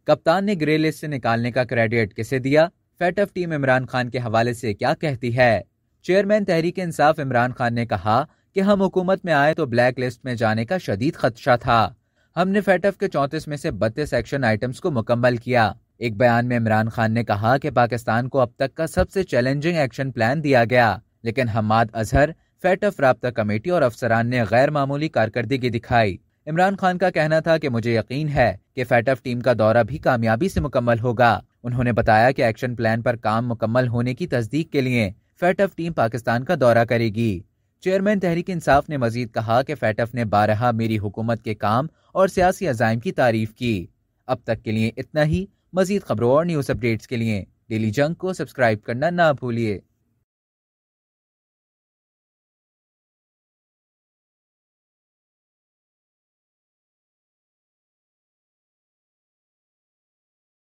कप्तान ने grey list से निकालने का क्रेडिट किसे दिया? फैटफ टीम इमरान खान के हवाले से क्या कहती है? चेयरमैन तहरीक इंसाफ इमरान खान ने कहा कि हम हुकूमत में आए तो ब्लैक लिस्ट में जाने का शदीद खदशा था। हमने फैटफ के 34 में से 32 एक्शन आइटम्स को मुकम्मल किया। एक बयान में इमरान खान ने कहा कि पाकिस्तान को अब तक का सबसे चैलेंजिंग एक्शन प्लान दिया गया, लेकिन हम्माद अजहर, फैटफ राब्ता कमेटी और अफसरान ने गैर मामूली कारकर्दगी दिखाई। इमरान खान का कहना था कि मुझे यकीन है कि फैटफ टीम का दौरा भी कामयाबी से मुकम्मल होगा। उन्होंने बताया कि एक्शन प्लान पर काम मुकम्मल होने की तस्दीक के लिए फैटफ टीम पाकिस्तान का दौरा करेगी। चेयरमैन तहरीक इंसाफ ने मजीद कहा कि फैटफ ने बारहा मेरी हुकूमत के काम और सियासी अज़ाइम की तारीफ की। अब तक के लिए इतना ही। मजीद खबरों और न्यूज़ अपडेट्स के लिए डेली जंग को सब्सक्राइब करना ना भूलिए।